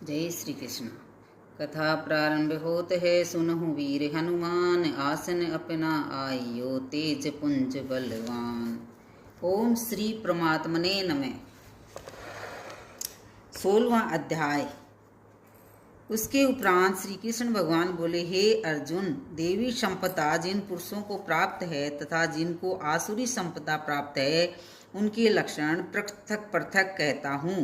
जय श्री कृष्ण। कथा प्रारंभ होत है, सुनहु वीर हनुमान, आसन अपना आइयो तेज पुंज बलवान। ओम श्री परमात्मने नमः। 16वां अध्याय। उसके उपरांत श्री कृष्ण भगवान बोले, हे अर्जुन, देवी संपदा जिन पुरुषों को प्राप्त है तथा जिनको आसुरी संपदा प्राप्त है, उनके लक्षण पृथक पृथक कहता हूँ।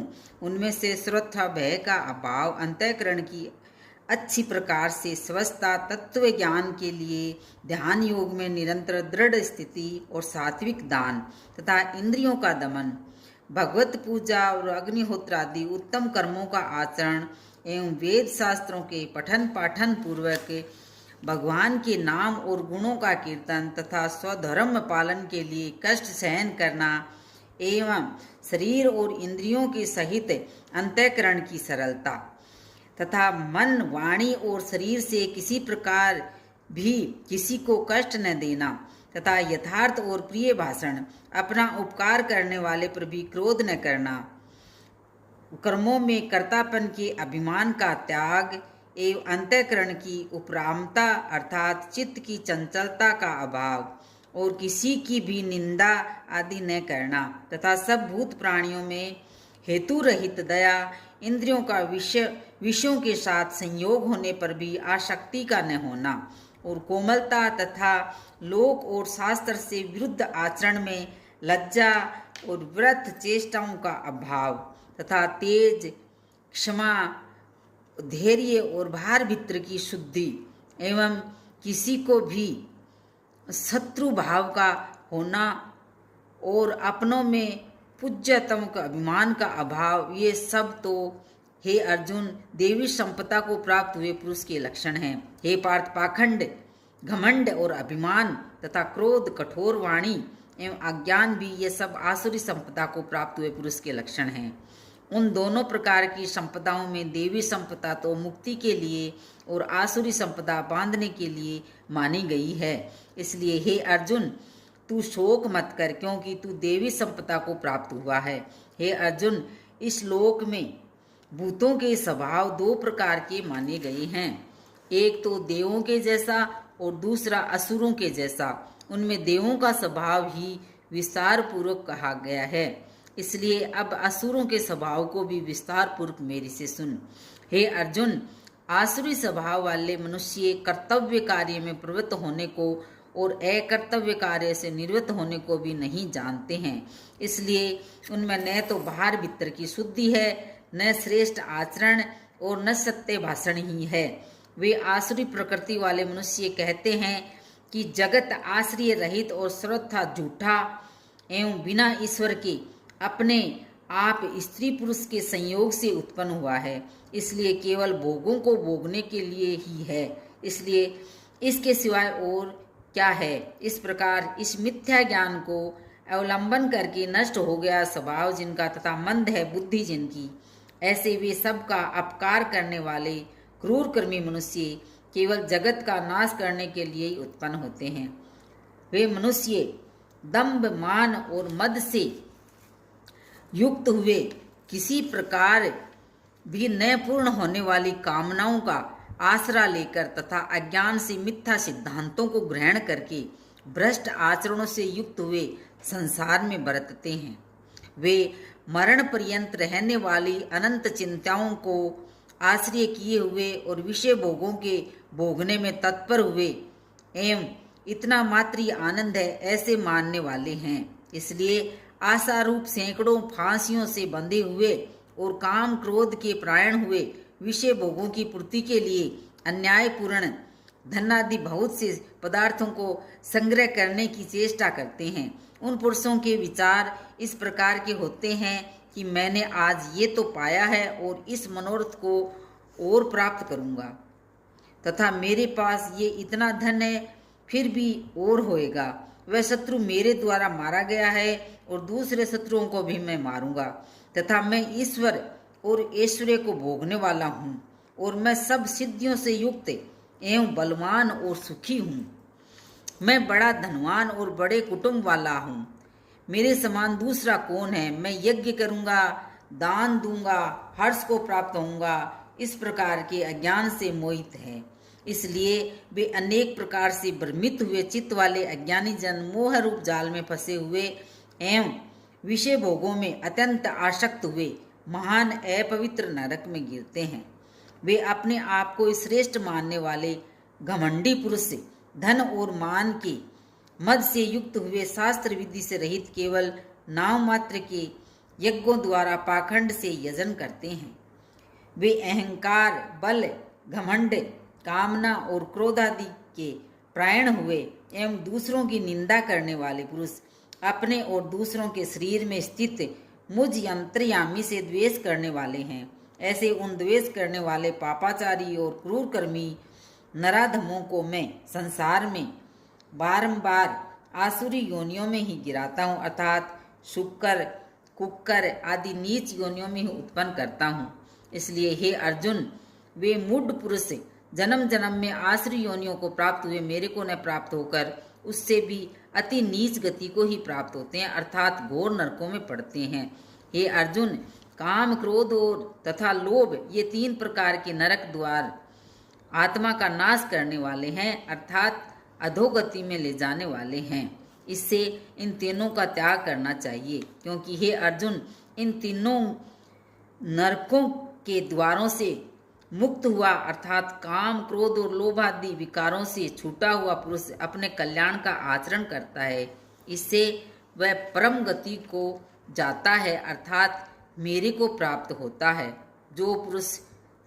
उनमें से श्रद्धा, भय का अभाव, अंतःकरण की अच्छी प्रकार से स्वस्थता, तत्व ज्ञान के लिए ध्यान योग में निरंतर दृढ़ स्थिति और सात्विक दान तथा इंद्रियों का दमन, भगवत पूजा और अग्निहोत्र आदि उत्तम कर्मों का आचरण एवं वेद शास्त्रों के पठन पाठन पूर्वक भगवान के नाम और गुणों का कीर्तन तथा स्वधर्म पालन के लिए कष्ट सहन करना एवं शरीर और इंद्रियों के सहित अंतःकरण की सरलता तथा मन, वाणी और शरीर से किसी प्रकार भी किसी को कष्ट न देना तथा यथार्थ और प्रिय भाषण, अपना उपकार करने वाले पर भी क्रोध न करना, कर्मों में कर्तापन के अभिमान का त्याग एवं अंतःकरण की उपरामता अर्थात चित्त की चंचलता का अभाव और किसी की भी निंदा आदि न करना तथा सब भूत प्राणियों में हेतु रहित दया, इंद्रियों का विषयों के साथ संयोग होने पर भी आसक्ति का न होना और कोमलता तथा लोक और शास्त्र से विरुद्ध आचरण में लज्जा और व्रत चेष्टाओं का अभाव तथा तेज, क्षमा, धैर्य और भार भित्र की शुद्धि एवं किसी को भी शत्रु भाव का होना और अपनों में पूज्यतम का अभिमान का अभाव, ये सब तो हे अर्जुन देवी संपदा को प्राप्त हुए पुरुष के लक्षण हैं। हे पार्थ, पाखंड, घमंड और अभिमान तथा क्रोध, कठोर वाणी एवं अज्ञान भी ये सब आसुरी संपदा को प्राप्त हुए पुरुष के लक्षण हैं। उन दोनों प्रकार की संपदाओं में देवी संपदा तो मुक्ति के लिए और आसुरी संपदा बांधने के लिए मानी गई है। इसलिए हे अर्जुन, तू शोक मत कर, क्योंकि तू देवी संपदा को प्राप्त हुआ है। हे अर्जुन, इस लोक में भूतों के स्वभाव दो प्रकार के माने गए हैं, एक तो देवों के जैसा और दूसरा असुरों के जैसा। उनमें देवों का स्वभाव ही विस्तार पूर्वक कहा गया है, इसलिए अब असुरों के स्वभाव को भी विस्तार पूर्वक मेरी से सुन। हे अर्जुन, आसुरी स्वभाव वाले मनुष्य कर्तव्य कार्य में प्रवृत्त होने को और अकर्तव्य कार्य से निवृत्त होने को भी नहीं जानते हैं, इसलिए उनमें न तो बाहर भीतर की शुद्धि है, न श्रेष्ठ आचरण और न सत्य भाषण ही है। वे आसुरी प्रकृति वाले मनुष्य कहते हैं कि जगत आश्रय रहित और सर्वथा झूठा एवं बिना ईश्वर के अपने आप स्त्री पुरुष के संयोग से उत्पन्न हुआ है, इसलिए केवल भोगों को भोगने के लिए ही है, इसलिए इसके सिवाय और क्या है। इस प्रकार इस मिथ्या ज्ञान को अवलंबन करके नष्ट हो गया स्वभाव जिनका तथा मंद है बुद्धि जिनकी, ऐसे वे सब का अपकार करने वाले क्रूर कर्मी मनुष्य केवल जगत का नाश करने के लिए ही उत्पन्न होते हैं। वे मनुष्य दंभ, मान और मद से युक्त हुए किसी प्रकार भी न पूर्ण होने वाली कामनाओं का आसरा लेकर तथा अज्ञान से मिथ्या सिद्धांतों को ग्रहण करके भ्रष्ट आचरणों से युक्त हुए संसार में बरतते हैं। वे मरण पर्यंत रहने वाली अनंत चिंताओं को आश्रय किए हुए और विषय भोगों के भोगने में तत्पर हुए एवं इतना मात्र ही आनंद है ऐसे मानने वाले हैं। इसलिए आशा रूप सैकड़ों फांसियों से बंधे हुए और काम क्रोध के प्रायण हुए विषय भोगों की पूर्ति के लिए अन्यायपूर्ण धनादि बहुत से पदार्थों को संग्रह करने की चेष्टा करते हैं। उन पुरुषों के विचार इस प्रकार के होते हैं कि मैंने आज ये तो पाया है और इस मनोरथ को और प्राप्त करूंगा तथा मेरे पास ये इतना धन है फिर भी और होएगा। वह शत्रु मेरे द्वारा मारा गया है और दूसरे शत्रुओं को भी मैं मारूंगा तथा मैं ईश्वर और ऐश्वर्य को भोगने वाला हूँ और मैं सब सिद्धियों से युक्त एवं बलवान और सुखी हूँ। मैं बड़ा धनवान और बड़े कुटुंब वाला हूँ, मेरे समान दूसरा कौन है। मैं यज्ञ करूँगा, दान दूंगा, हर्ष को प्राप्त होऊंगा इस प्रकार के अज्ञान से मोहित है। इसलिए वे अनेक प्रकार से भ्रमित हुए चित्त वाले अज्ञानी जन मोह रूप जाल में फंसे हुए एवं विषय भोगों में अत्यंत आसक्त हुए महान अपवित्र नरक में गिरते हैं। वे अपने आप को श्रेष्ठ मानने वाले घमंडी पुरुष से धन और मान के मद से युक्त हुए शास्त्र विधि से रहित केवल नाम मात्र के यज्ञों द्वारा पाखंड से यजन करते हैं। वे अहंकार, बल, घमंड, कामना और क्रोध आदि के प्रायण हुए एवं दूसरों की निंदा करने वाले पुरुष अपने और दूसरों के शरीर में स्थित मुझ अंतर्यामी से द्वेष करने वाले हैं। ऐसे उन द्वेष करने वाले पापाचारी और क्रूर कर्मी नराधमों को मैं संसार में बारंबार आसुरी योनियों में ही गिराता हूँ, अर्थात शुक्र, कुक्कर आदि नीच योनियों में ही उत्पन्न करता हूँ। इसलिए हे अर्जुन, वे मूढ़ पुरुष जन्म जन्म में आसुरी योनियों को प्राप्त हुए मेरे को न प्राप्त होकर उससे भी अति नीच गति को ही प्राप्त होते हैं, अर्थात घोर नरकों में पड़ते हैं। हे अर्जुन, काम, क्रोध और तथा लोभ ये 3 प्रकार के नरक द्वार आत्मा का नाश करने वाले हैं, अर्थात अधोगति में ले जाने वाले हैं। इससे इन तीनों का त्याग करना चाहिए, क्योंकि हे अर्जुन, इन तीनों नरकों के द्वारों से मुक्त हुआ अर्थात काम, क्रोध और लोभ आदि विकारों से छूटा हुआ पुरुष अपने कल्याण का आचरण करता है। इससे वह परम गति को जाता है, अर्थात मेरे को प्राप्त होता है। जो पुरुष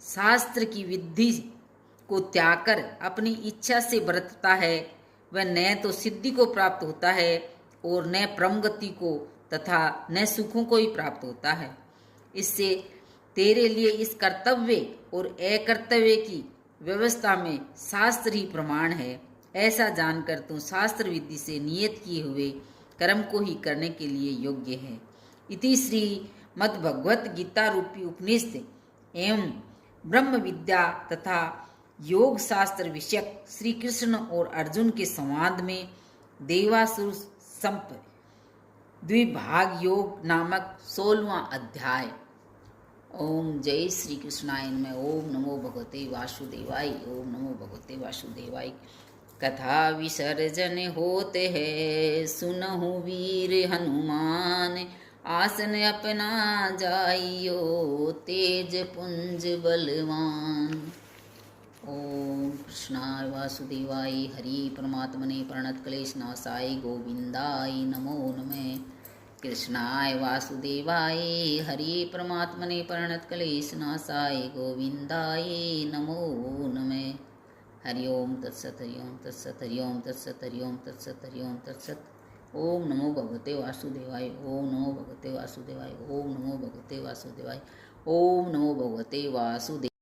शास्त्र की विधि को त्याग कर अपनी इच्छा से बरतता है वह न तो सिद्धि को प्राप्त होता है और न परम गति को तथा न सुखों को ही प्राप्त होता है। इससे तेरे लिए इस कर्तव्य और अकर्तव्य की व्यवस्था में शास्त्र ही प्रमाण है। ऐसा जानकर तू शास्त्र विधि से नियत किए हुए कर्म को ही करने के लिए योग्य है। इति श्री मद्भगवत गीता रूपी उपनिषद एवं ब्रह्म विद्या तथा योग शास्त्र विषयक श्री कृष्ण और अर्जुन के संवाद में देवासुर संप द्विभाग योग नामक 16वां अध्याय। ओम जय श्री कृष्णाय नमः। ओम नमो भगवते वासुदेवाय। ओम नमो भगवते वासुदेवाय। कथा विसर्जन होते है सुनहु वीर हनुमान, आसन अपना जाइयो तेज पुंज बलवान। ओम कृष्णाय वासुदेवाय हरि परमात्मने प्रणत क्लेश नाशाय गोविंदाय नमो नमः। कृष्णाय वासुदेवाय हरि परमात्मने प्रणत क्लेश नाशाय गोविंदाय नमो नमः। हरि ओम तत्सत, हरि ओम तत्सत, हरि ओम तत्सत, हरि ओम तत्सत, हरि ओम तत्सत। ओम नमो भगवते वासुदेवाय। ओम नमो भगवते वासुदेवाय। ओम नमो भगवते वासुदेवाय। ओम नमो भगवते वासुदेवाय।